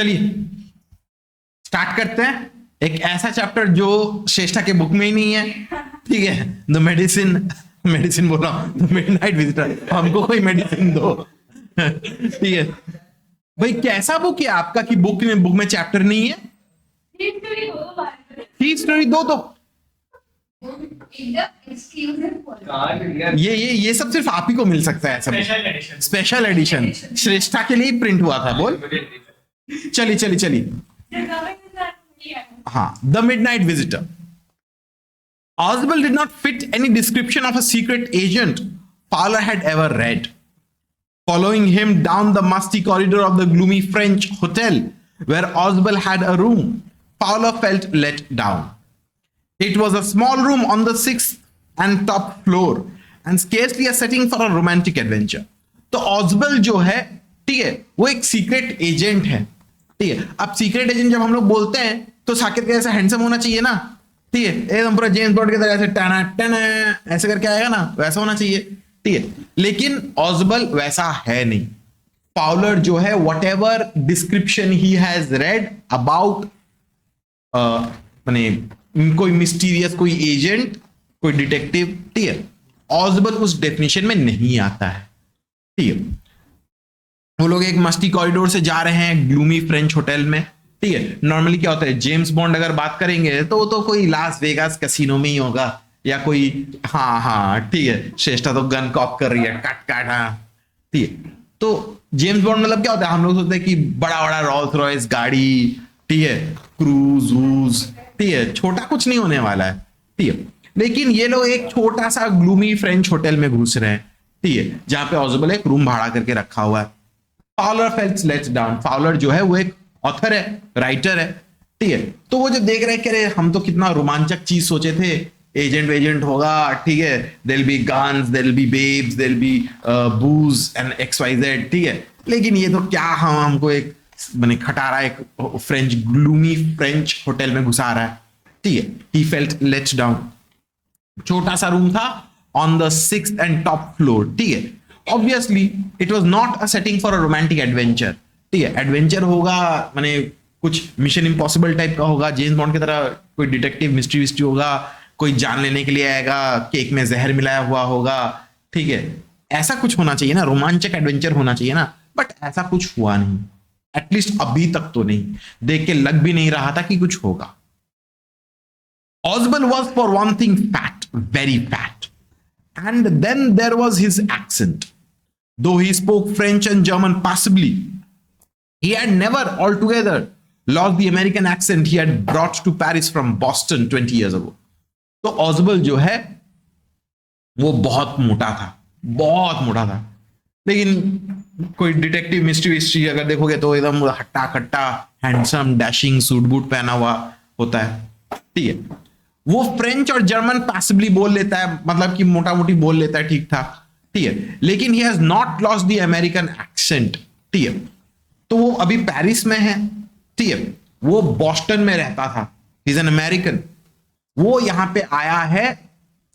चलिए स्टार्ट करते हैं। एक ऐसा चैप्टर जो श्रेष्ठा के बुक में ही नहीं है, ठीक है। द मेडिसिन बोल रहा हूं, द मिडनाइट विजिटर। हमको कोई मेडिसिन दो, ठीक है भाई। कैसा बुक है आपका कि बुक में चैप्टर नहीं है? हिस्ट्री दो तो ये सब सिर्फ आप ही को मिल सकता है। सब स्पेशल एडिशन श्रेष्ठा के लिए प्रिंट हुआ था। बोल चलिए हाँ, the midnight visitor. Oswald did not fit any description of a secret agent Fowler had ever read. Following him down the musty corridor of the gloomy French hotel where Oswald had a room, Fowler felt let down. It was a small room on the 6th and top floor and scarcely a setting for a romantic adventure. तो Oswald जो है, ठीक है, वो एक secret agent है, ठीक है। अब सीक्रेट एजेंट जब हम लोग बोलते हैं तो साकिब के ऐसा हैंडसम होना चाहिए ना, ठीक है, एकदम पूरा जेम्स बॉन्ड की तरह ऐसे टना टना ऐसे करके आएगा ना, वैसा होना चाहिए, ठीक है। लेकिन ऑज़बल वैसा है नहीं। फाउलर जो है, what ever description he has read about माने कोई मिस्टीरियस, कोई एजेंट, कोई डिटेक्टिव, ठीक है, ऑज़बल उस डेफिनेशन में नहीं आता है, ठीक है। वो लोग एक मस्ती कॉरिडोर से जा रहे हैं ग्लूमी फ्रेंच होटल में, ठीक है। नॉर्मली क्या होता है, जेम्स बॉन्ड अगर बात करेंगे तो वो तो कोई लास वेगास कैसीनो में ही होगा, या कोई हाँ ठीक है, श्रेष्ठा तो गन कॉक कर रही है, कट हाँ, ठीक है। तो जेम्स बॉन्ड मतलब क्या होता है, हम लोग सोचते हैं कि बड़ा बड़ा रोल्स रॉयस गाड़ी, ठीक है, क्रूज वूज, ठीक है, छोटा कुछ नहीं होने वाला है, ठीक है। लेकिन ये लोग एक छोटा सा ग्लूमी फ्रेंच होटल में घुस रहे हैं, ठीक है, जहां पे ऑज़बल एक रूम भाड़ा करके रखा हुआ है। Fowler felt let's down. Fowler जो है वो एक ऑथर है, राइटर है, ठीक है। तो वो जो देख रहे हैं, कह रहे हम तो कितना रोमांचक चीज सोचे थे, एजेंट होगा, ठीक है, there be guns, there be babes, there be booze and XYZ, ठीक है। लेकिन ये तो क्या, हमको एक माने खटारा एक फ्रेंच ग्लूमी फ्रेंच होटल में घुसा रहा है, ठीक है। He felt let's down. छोटा सा रूम था on the 6th and top floor, ठीक है। Obviously it was not a setting for a romantic adventure, ठीक है। एडवेंचर होगा माने कुछ मिशन इम्पॉसिबल टाइप का होगा, जेम्स बॉन्ड की तरह कोई डिटेक्टिव मिस्ट्री होगा, कोई जान लेने के लिए आएगा, केक में जहर मिलाया हुआ होगा, ठीक है। ऐसा कुछ होना चाहिए ना, रोमांचक एडवेंचर होना चाहिए ना, बट ऐसा कुछ हुआ नहीं, एटलीस्ट अभी तक तो नहीं, देख के लग भी नहीं रहा था कि कुछ होगा। Oswald was for one thing fat, very fat, and then there was his accent. Though he spoke French and German passably, he had never altogether lost the American accent he had brought to Paris from Boston 20 years ago. तो Oswald जो है वो बहुत मोटा था, लेकिन कोई detective mystery अगर देखोगे तो एकदम हट्टा कट्टा, हैंडसम, डैशिंग, सूट बूट पहना हुआ होता है, ठीक है। वो फ्रेंच और जर्मन पैसिबली बोल लेता है, मतलब कि मोटा मोटी बोल लेता है ठीक ठाक, ठीक है। लेकिन he has not lost the American accent, ठीक है। तो वो अभी पेरिस में है, ठीक है, वो बॉस्टन में रहता था, ही इज एन अमेरिकन। वो यहां पे आया है,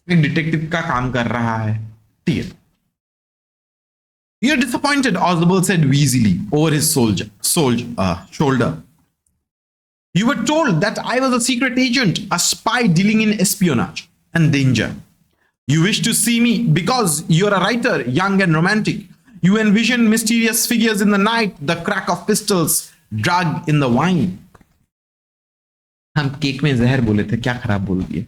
एक डिटेक्टिव का काम कर रहा है, ठीक है। You're disappointed, Oswald said wheezily over his shoulder. You were told that I was a secret agent, a spy dealing in espionage and danger. You wish to see me because you're a writer, young and romantic. You envision mysterious figures in the night, the crack of pistols, drug in the wine. हम cake में जहर बोले थे, क्या खराब बोल दिए।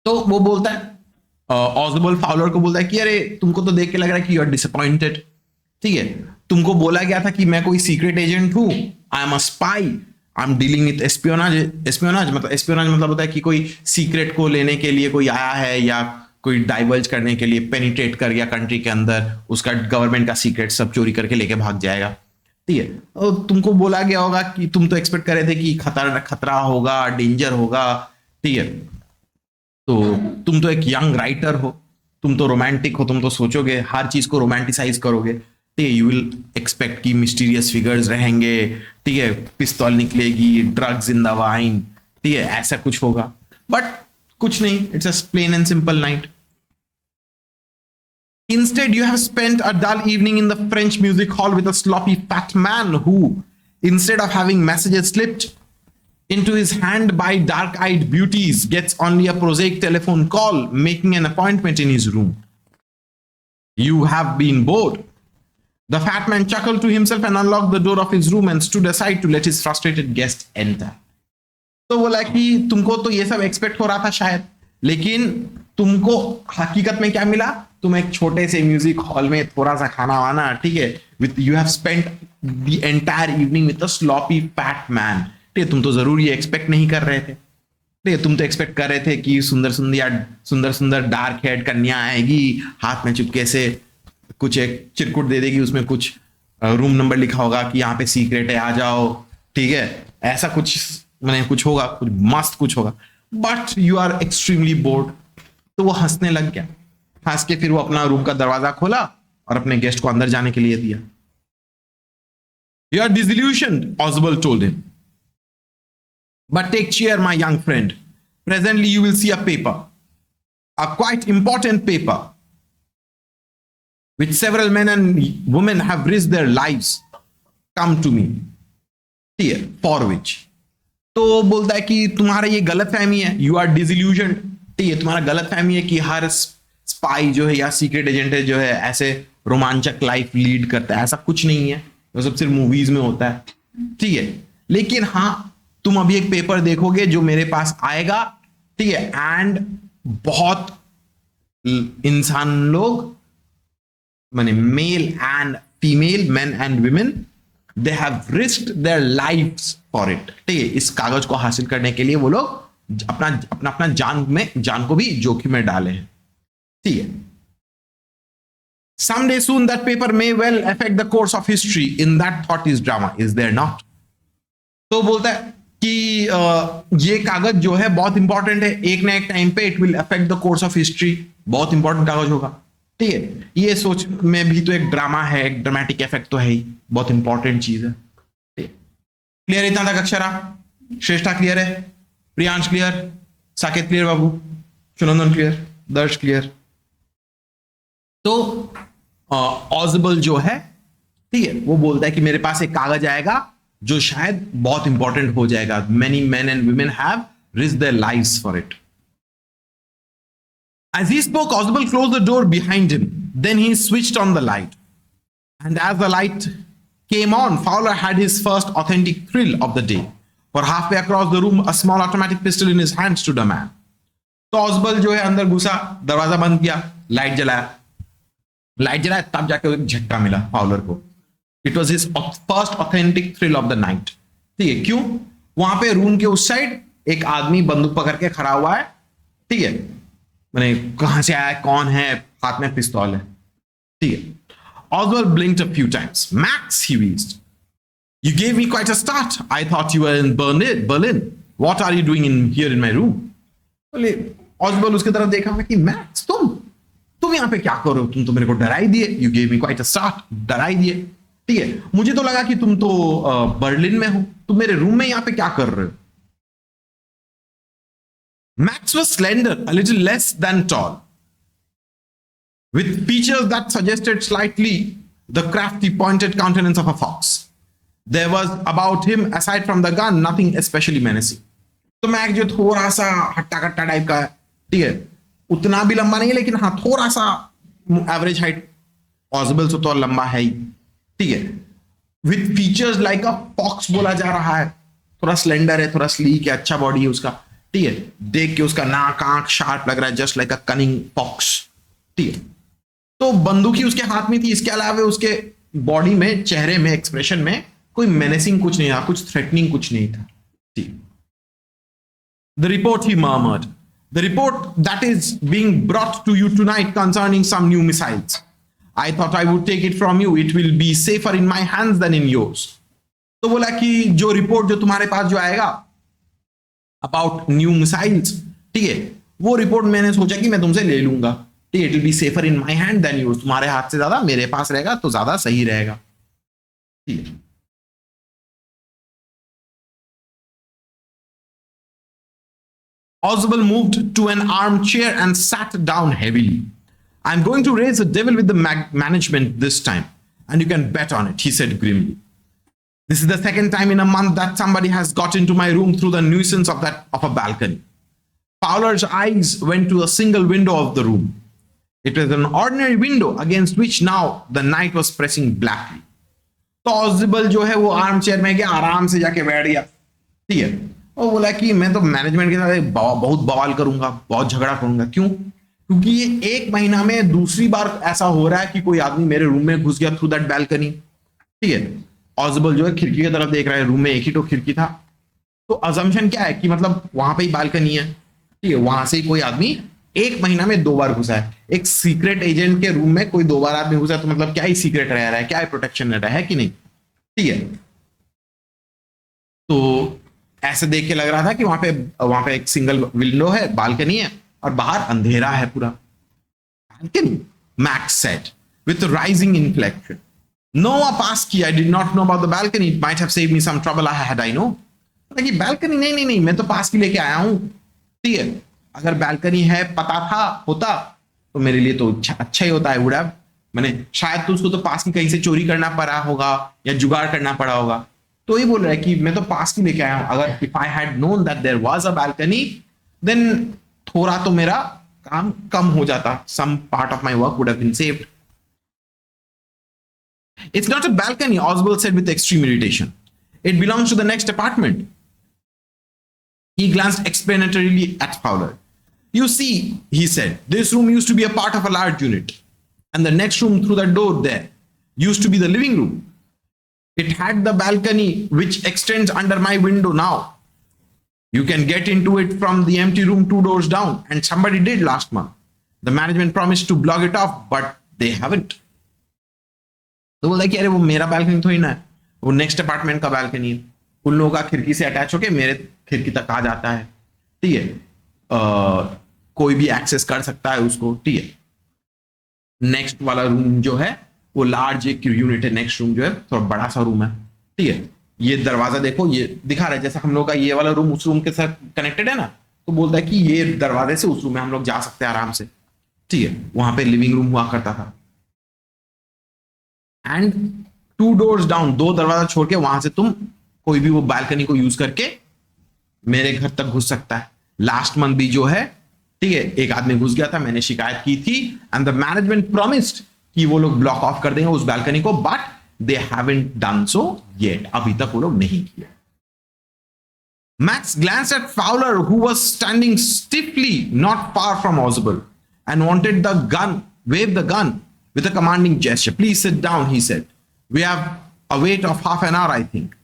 तो वो बोलता है, ऑज़बल फाउलर को बोलता है कि अरे तुमको तो देख के लग रहा है कि यू आर डिसअपॉइंटेड, ठीक है। तुमको बोला गया था कि मैं कोई सीक्रेट एजेंट हूं, I am a spy, I am dealing with espionage मतलब होता है कि कोई सीक्रेट को लेने के लिए कोई आया है, या कोई डाइवर्ज करने के लिए पेनिट्रेट कर गया कंट्री के अंदर, उसका गवर्नमेंट का सीक्रेट सब चोरी करके लेके भाग जाएगा, ठीक है। और तुमको बोला गया होगा कि तुम तो एक्सपेक्ट कर रहे थे कि खतरा होगा, डेंजर होगा, ठीक है। तो तुम तो एक यंग राइटर हो, तुम तो रोमांटिक हो, तुम तो सोचोगे हर चीज को रोमांटिसाइज करोगे, ठीक है। यू विल एक्सपेक्ट कि मिस्टीरियस फिगर्स रहेंगे, ठीक है, पिस्तौल निकलेगी, ड्रग्स इन द वाइन, ठीक है, ऐसा कुछ होगा, बट कुछ नहीं, it's a plain and simple night. Instead, you have spent a dull evening in the French music hall with a sloppy fat man who, instead of having messages slipped into his hand by dark-eyed beauties, gets only a prosaic telephone call, making an appointment in his room. You have been bored. The fat man chuckled to himself and unlocked the door of his room and stood aside to let his frustrated guest enter. तो बोला कि तुमको तो ये सब expect हो रहा था शायद, लेकिन तुमको हकीकत में क्या मिला? तुम एक छोटे से म्यूजिक हॉल में थोड़ा सा खाना वाना, ठीक है, with you have spent the entire evening with a sloppy fat man. ठीक है, तुम तो जरूर ये एक्सपेक्ट नहीं कर रहे थे. ठीक है, तुम तो एक्सपेक्ट कर रहे थे कि सुंदर सुंदर डार्क हेड कन्या आएगी, हाथ में चुपके से कुछ एक चिरकुट दे देगी, उसमें कुछ रूम नंबर लिखा होगा कि यहाँ पे सीक्रेट है, आ जाओ. ठीक है, ऐसा कुछ मैंने कुछ होगा, कुछ मस्त कुछ होगा. But you are extremely bored. तो वो हंसने लग गया. हंस के फिर वो अपना रूम का दरवाजा खोला और अपने गेस्ट को अंदर जाने के लिए दिया. You are disillusioned, Oswald told him. But take cheer, my young friend. Presently you will see a paper, a quite important paper, which several men and women have risked their lives. Come to me. Here, for which. तो बोलता है कि तुम्हारा ये गलत फहमी है. You are disillusioned. ठीक है, तुम्हारा गलत फहमी है कि हर स्पाई जो है या सीक्रेट एजेंट है जो है ऐसे रोमांचक लाइफ लीड करता है. ऐसा कुछ नहीं है, वो सब सिर्फ मूवीज में होता है. ठीक है, लेकिन हाँ, तुम अभी एक पेपर देखोगे जो मेरे पास आएगा. ठीक है, एंड बहुत इंसान लोग, माने male and female, men and women, they have risked their lives for it. ठीक है, इस कागज को हासिल करने के लिए वो लोग अपना जान को भी जोखिम में डाले हैं. ठीक है. Someday soon that paper may well affect the course of history. In that thought is drama, is there not? तो बोलता है कि ये कागज जो है बहुत इंपॉर्टेंट है. एक ना एक टाइम पे it will affect the course of history. बहुत इंपॉर्टेंट कागज होगा. ठीक है, ये सोच में भी तो एक ड्रामा है, एक ड्रामेटिक इफेक्ट तो है ही, बहुत इंपॉर्टेंट चीज है. क्लियर? इतना तक अक्षरा? श्रेष्ठा क्लियर है? प्रियांश क्लियर? साकेत क्लियर? बाबू चुनंदन क्लियर? दर्श क्लियर? तो ऑजबल जो है, ठीक है, वो बोलता है कि मेरे पास एक कागज आएगा जो शायद बहुत इंपॉर्टेंट हो जाएगा. Many men and women have risked their lives for it. As he spoke, Oswald closed the door behind him. Then he switched on the light. And as the light came on, Fowler had his first authentic thrill of the day. For halfway across the room, a small automatic pistol in his hand stood a man. तो ऑसबल जो है अंदर घुसा, दरवाजा बंद किया, light जलाया, तब जाके एक झटका मिला फाउलर को. It was his first authentic thrill of the night. ठीक है, क्यों? वहां पे रूम के उस साइड एक आदमी बंदूक पकड़ के खड़ा हुआ है. ठीक है, मैंने कहां से आया, कौन है, हाथ में पिस्तौल है. ठीक है. Oswald blinked a few times. Max, he wheezed. You gave me quite a start. I thought you were in Berlin. What are you doing here in my room? बोले Oswald उसके तरफ देखा, मैं कि मैक्स तुम यहाँ पे क्या कर रहे हो? तुम तो मेरे को डराई दिए. You gave me quite a start. डराई दिए. ठीक है, मुझे तो लगा कि तुम तो बर्लिन में हो. तुम मेरे रूम में यहाँ पे क्या कर रहे हो? Max was slender, a little less than tall, with features that suggested slightly the crafty, pointed countenance of a fox. There was about him, aside from the gun, nothing especially menacing. तो max जो थोड़ा सा हट्टा कट्टा type का है. ठीक है, उतना भी लंबा नहीं है, लेकिन हाँ थोड़ा सा एवरेज हाइट. ऑसबल से तो लंबा है ही. ठीक है, with features like a fox बोला जा रहा है. थोड़ा स्लेंडर है, थोड़ा स्लीक है, अच्छा बॉडी है उसका. ठीक है, देख के उसका नाक आंख शार्प लग रहा है, just like a cunning fox. ठीक है, तो बंदूक ही उसके हाथ में थी. इसके अलावा उसके बॉडी में, चेहरे में, एक्सप्रेशन में कोई मेनेसिंग कुछ नहीं था, कुछ थ्रेटनिंग कुछ नहीं था. ठीक. The report, he murmured. The report that is being brought to you tonight concerning some new missiles. I thought I would take it from you. It will be safer in my hands than in yours. तो बोला कि जो report जो तुम्हारे पास जो आएगा about new missiles, ठीक है, वो रिपोर्ट मैंने सोचा कि मैं तुमसे ले लूंगा. ठीक है, it will be safer in my hand than yours. तुम्हारे हाथ से ज्यादा मेरे पास रहेगा तो ज्यादा सही रहेगा. ठीक है. Oswald moved to an armchair and sat down heavily. I'm going to raise the devil with the management this time, and you can bet on it, he said grimly. This is the second time in a month that somebody has got into my room through the nuisance of a balcony. Fowler's eyes went to a single window of the room. It was an ordinary window against which now the night was pressing blackly. तो ऑजिबल जो है वो arm chair में गया, आराम से जाके बैठ गया, ठीक है, और बोला कि मैं तो मैनेजमेंट के साथ बहुत बवाल करूंगा, बहुत झगड़ा करूंगा. क्यों? क्योंकि ये 1 महीना में दूसरी बार ऐसा हो रहा है कि कोई आदमी मेरे रूम में घुस गया थ्रू दैट बैल्कनी. ठीक है, ऑजिबल जो है खिड़की की तरफ देख रहा है, रूम में एक ही तो खिड़की था, तो अजम्पशन क्या है कि मतलब वहां पे ही बालकनी है. ठीक है, वहां से ही कोई आदमी 1 महीना में 2 बार घुसा है. एक सीक्रेट एजेंट के रूम में कोई 2 बार आदमी घुसा है, तो मतलब क्या ही सीक्रेट रह रहा है, क्या ही प्रोटेक्शन रह रहा है कि नहीं. ठीक है, तो ऐसे देख के लग रहा था कि वहां पे एक सिंगल विंडो है, बालकनी है, और बाहर अंधेरा है पूरा. Balcony, max said with rising inflection. No, Pasky, I did not know about the balcony. It might have saved me some trouble had I know. लेकिन balcony नहीं, मैं तो पास की लेके आया हूं. ठीक है, अगर balcony है पता होता तो मेरे लिए तो अच्छा ही होता है. would have, मैंने शायद तो उसको तो पास की कहीं से चोरी करना पड़ा होगा या जुगाड़ करना पड़ा होगा, तो ये बोल रहा है कि मैं तो पास की लेके आया हूं. अगर if I had known that there was a balcony, then थोड़ा तो मेरा काम कम हो जाता. Some part of my work would have been saved. It's not a balcony, Oswald said with extreme irritation. It belongs to the next apartment. He glanced explanatorily at Fowler. You see, he said, this room used to be a part of a large unit, and the next room through the door there used to be the living room. It had the balcony which extends under my window now. You can get into it from the empty room 2 doors down, and somebody did last month. The management promised to block it off, but they haven't. तो बोलता है कि अरे वो मेरा balcony थोड़ी ना है, वो नेक्स्ट अपार्टमेंट का बैल्कनी है. उन लोगों का खिड़की से अटैच होके मेरे खिड़की तक आ जाता है. ठीक है, कोई भी एक्सेस कर सकता है उसको. ठीक है, नेक्स्ट वाला रूम जो है वो लार्ज एक यूनिट है. नेक्स्ट रूम जो है थोड़ा बड़ा सा रूम है. ठीक है, ये दरवाजा देखो, ये दिखा रहा है जैसा हम लोग का ये वाला रूम उस रूम के साथ कनेक्टेड है ना, तो बोलता है कि ये दरवाजे से उस रूम में हम लोग जा सकते हैं आराम से. ठीक है, वहां पे लिविंग रूम हुआ करता था. एंड 2 doors डाउन, 2 दरवाजा छोड़ के वहां से तुम कोई भी वो बालकनी को यूज करके मेरे घर तक घुस सकता है. लास्ट मंथ भी जो है, ठीक है, एक आदमी घुस गया था, मैंने शिकायत की थी, एंड द मैनेजमेंट प्रॉमिस्ड कि वो लोग ब्लॉक ऑफ कर देंगे उस बालकनी को, but they haven't done so yet. अभी तक वो लोग नहीं किया. Max glanced at Fowler, who was standing stiffly not far from Oswald, and wanted wave the gun with a commanding gesture. Please sit down, he said. We have a wait of half an hour, I think.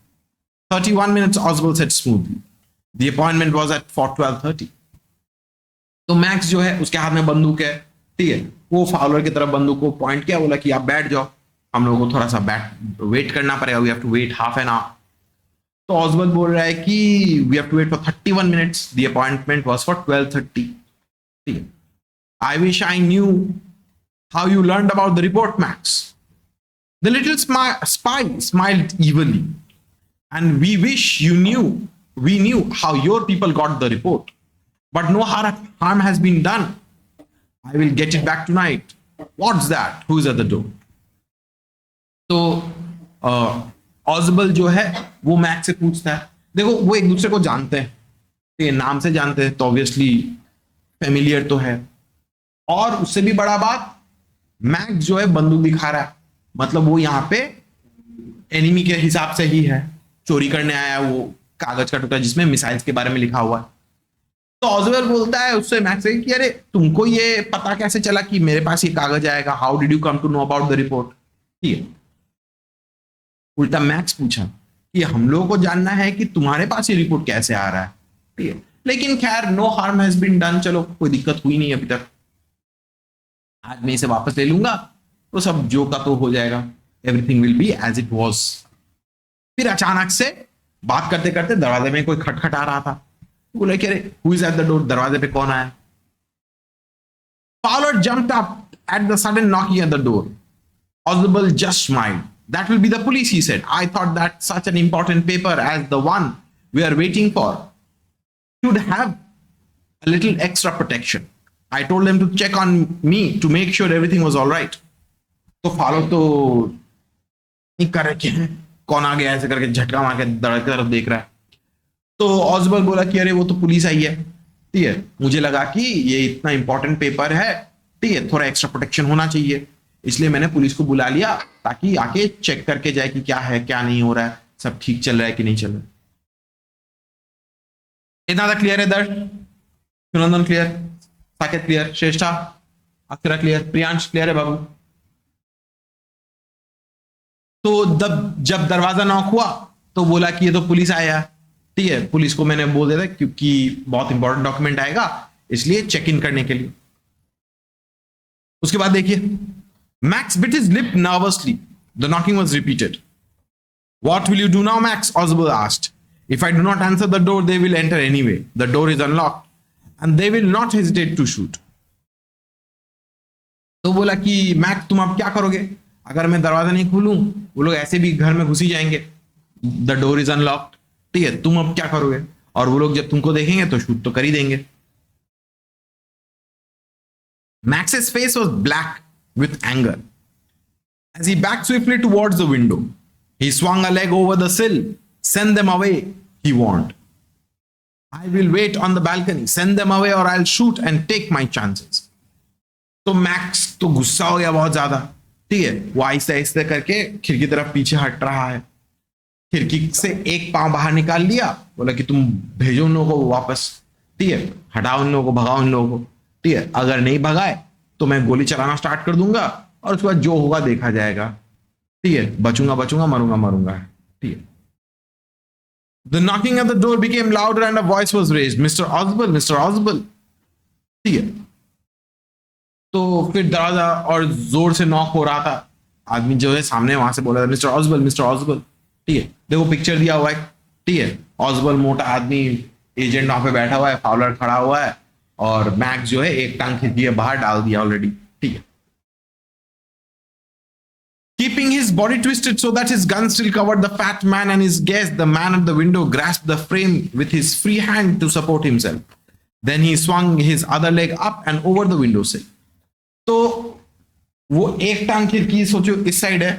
31 minutes, Oswald said smoothly. The appointment was at 12:30. तो max जो है उसके हाथ में बंदूक है. ठीक है, वो फाउलर की तरफ बंदूक को पॉइंट किया, बोला कि आप बैठ जाओ, हम लोगों को थोड़ा सा वेट करना पड़ेगा. We have to wait half an hour. तो ऑसबर्ड बोल रहा है कि we have to wait for 31 minutes. The appointment was for 12:30. ठीक है, I wish I knew how you learned about the report, Max. The little spy smiled evilly. And we knew how your people got the report. But no harm has been done. I will get it back tonight. What's that? Who's at the door? तो ऑसबल जो है वो max से पूछता है. देखो, वो एक दूसरे को जानते हैं, ये नाम से जानते हैं, तो ऑब्वियसली फेमिलियर तो है. और उससे भी बड़ा बात, मैक्स जो है बंदूक दिखा रहा है, मतलब वो यहाँ पे एनिमी के हिसाब से ही है. चोरी करने आया वो कागज का टुकड़ा जिसमें मिसाइल्स के बारे में लिखा हुआ है. तो ऑसवेल बोलता है उससे मैक्स से कि अरे तुमको ये पता कैसे चला कि मेरे पास ये कागज आएगा? How did you come to know about the report? ठीक है, उल्टा मैक्स पूछा कि हम लोगों को जानना है कि तुम्हारे पास ये रिपोर्ट कैसे आ रहा है. ठीक है, लेकिन खैर no harm has been done. चलो, कोई दिक्कत हुई नहीं अभी तक. आज मैं इसे वापस ले लूंगा तो सब जो का तो हो जाएगा. Everything will be as it was. फिर अचानक से बात करते करते दरवाजे में कोई खटखट आ रहा था. बोले कि अरे who is at the door? दरवाजे पे कौन आया? Fowler jumped up at the sudden knocking at the door. Oswald just smiled. That will be the police, he said. I thought that such an important paper as the one we are waiting for should have a little extra protection. I told them to check on me to make sure everything was all right. तो follow तो नहीं कर रखे हैं, कौन आ गया ऐसे करके झटका मार के दड़क की तरफ देख रहा है। तो ऑसबर्न बोला कि अरे वो तो पुलिस आई है, ठीक है, मुझे लगा कि ये इतना इंपॉर्टेंट पेपर है, ठीक है, थोड़ा एक्स्ट्रा प्रोटेक्शन होना चाहिए, इसलिए मैंने पुलिस को बुला लिया ताकि आके चेक करके जाए कि क्या है क्या नहीं हो रहा है, सब ठीक चल रहा है कि नहीं चल रहा है। इतना था क्लियर है दर्श? सुनंदन क्लियर, साकेत क्लियर, श्रेष्ठा, अक्षरा क्लियर, प्रियांश क्लियर है बाबू? तो जब दरवाजा नॉक हुआ तो बोला कि ये तो पुलिस आया, ठीक है, पुलिस को मैंने बोल दिया था क्योंकि बहुत इंपॉर्टेंट डॉक्यूमेंट आएगा इसलिए चेक इन करने के लिए। उसके बाद देखिए, Max bit his lip nervously, the knocking was repeated. What will you do now Max, Osborne asked. If I do not answer the door they will enter anyway, the door is unlocked and they will not hesitate to shoot. तो बोला कि max तुम अब क्या करोगे, अगर मैं दरवाजा नहीं खोलूं वो लोग ऐसे भी घर में घुस ही जाएंगे, द डोर इज अनलॉक्ड, ठीक है, तुम अब क्या करोगे, और वो लोग जब तुमको देखेंगे तो शूट तो कर ही देंगे। Max's face was black with anger. As he backed swiftly towards the window, he swung a leg over the sill. Send them away, he warned. I will wait on the balcony. Send them away or I'll shoot and take my chances. तो max तो गुस्सा हो गया बहुत ज्यादा, ठीक है, वो आहिस्ते आहिस्ते करके खिड़की तरफ पीछे हट रहा है, खिड़की से एक पांव बाहर निकाल लिया, बोला कि तुम भेजो उन लोगों को वापस, ठीक है, हटाओ उन लोगों को, भगाओ उन लोगों को, ठीक है, अगर नहीं भगाए तो मैं गोली चलाना स्टार्ट कर दूंगा और उसके बाद जो होगा देखा जाएगा, ठीक है, बचूंगा बचूंगा, मरूंगा मरूंगा, ठीक है। The knocking at the door became louder and a voice was raised. Mr. Osborne, Mr. Osborne, ठीक है। तो फिर दरवाजा और जोर से नॉक हो रहा था, आदमी जो है सामने वहां से बोला था मिस्टर ऑसबर्न, मिस्टर ऑसबर्न, ठीक है, देखो पिक्चर दिया हुआ है, ठीक है, ऑसबर्न मोटा आदमी, एजेंट वहां पे बैठा हुआ है, फाउलर खड़ा हुआ है और मैक्स जो है एक टांग खिड़की के बाहर डाल दिया ऑलरेडी, ठीक है। Keeping his body twisted so that his gun still covered the fat man and his guest, the man at the window grasped the frame with his free hand to support himself. Then he swung his other leg up and over the window sill. तो वो एक टांग खिड़की सोचो इस side है,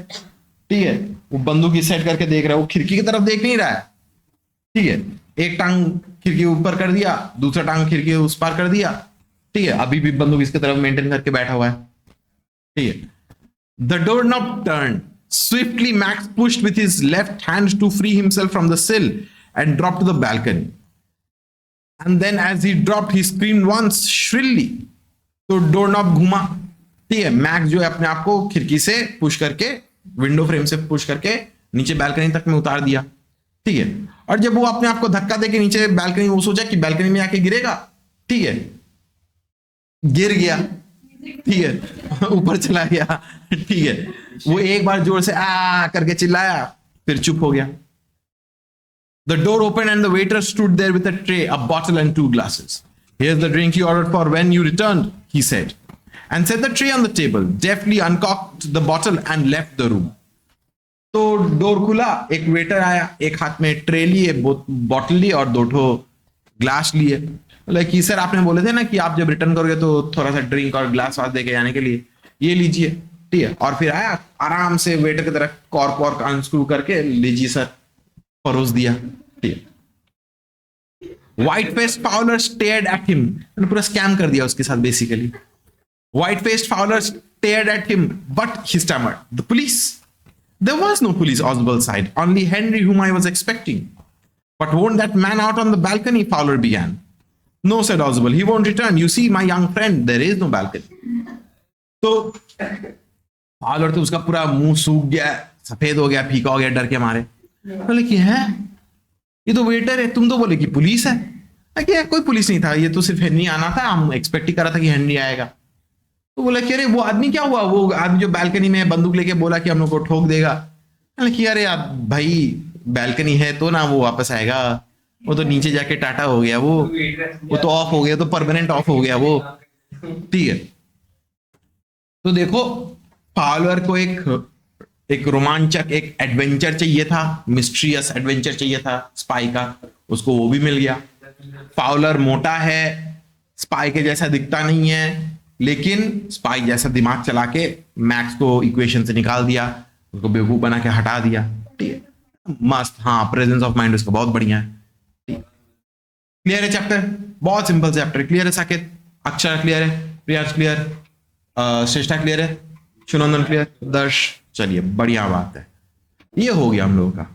ठीक है, वो बंदूक इस साइड करके देख रहा है, वो खिड़की की तरफ देख नहीं रहा है, ठीक है, एक टांग खिड़की ऊपर कर दिया, दूसरा टांग खिड़की उस पार कर दिया, ठीक है, अभी भी बंदूक इसकी तरफ मेंटेन करके बैठा हुआ है, ठीक है। The doorknob turned. Swiftly, Max pushed with his left hand to free himself from the sill and dropped to the balcony. And then as he dropped, he screamed once shrilly. तो डोरनॉब घुमा, ठीक है, मैक्स जो है अपने आप को खिड़की से पुश करके, विंडो फ्रेम से पुश करके नीचे बैल्कनी तक में उतार दिया, ठीक है। और जब वो अपने आप को धक्का देके नीचे बैल्कनी, वो सोचा कि बैल्कनी में आके गिरेगा, ठीक है, गिर गया, ठीक है, ऊपर चला गया, ठीक है, वो एक बार जोर से आ करके चिल्लाया, फिर चुप हो गया। The door opened and the waiter stood there with a tray, a bottle and 2 glasses. Here's the drink you ordered for when you returned, he said, and set the tray on the table, deftly uncorked the bottle and left the room. तो door खुला, एक waiter आया, एक हाथ में tray लिए, bottle लिए और 2 ग्लास लिए, बोला कि सर आपने बोले थे ना कि आप जब रिटर्न करोगे तो थोड़ा सा ड्रिंक और ग्लास वास देके जाने के लिए, ये लीजिए, ठीक है। और फिर आया आराम से वेटर की तरफ कॉर्क वॉर्क अनस्क्रू करके, लीजिए सर, परोस दिया, ठीक है। White faced Fowler stared at him, पूरा स्कैम कर दिया उसके साथ basically. White faced Fowler stared at him, but he stammered, "The police." There was no police Oswald's side, only Henry, whom I was expecting. But won't that man out on the balcony? Fowler began. No, said Oswald, he won't return. You see, my young friend, there is no balcony. तो Fowler तो उसका पूरा मुंह सूख गया, सफेद हो गया, फीका हो गया डर के मारे, बोले कि है ये तो वेटर है, तुम तो बोले कि पुलिस है। क्या कोई पुलिस नहीं था, ये तो सिर्फ हेनरी आना था, हम एक्सपेक्ट ही कर रहा था कि हेनरी आएगा। तो बोला कि अरे वो आदमी क्या हुआ, वो आदमी जो बैल्कनी में बंदूक लेके बोला कि हम लोग को ठोक देगा, कि अरे भाई बैल्कनी है तो ना वो वापस आएगा, वो तो नीचे जाके टाटा हो गया, वो तो ऑफ हो गया, तो परमानेंट ऑफ हो गया वो, ठीक है। तो देखो फाउलर को एक रोमांचक, एक एडवेंचर चाहिए था, मिस्ट्रियस एडवेंचर चाहिए था स्पाई का, उसको वो भी मिल गया। फाउलर मोटा है, स्पाई के जैसा दिखता नहीं है, लेकिन स्पाई जैसा दिमाग चला के मैक्स को इक्वेशन से निकाल दिया, उसको बेवकूफ बना के हटा दिया। ठीक है, मस्त। हाँ, प्रेजेंस ऑफ माइंड उसका बहुत बढ़िया है। क्लियर है चैप्टर? बहुत सिंपल चैप्टर। क्लियर है साकेत? अक्षर क्लियर है? प्रियांश क्लियर? श्रेष्ठा क्लियर है? सुनंदन क्लियर? दर्श? चलिए, बढ़िया बात है। ये हो गया हम लोगों का।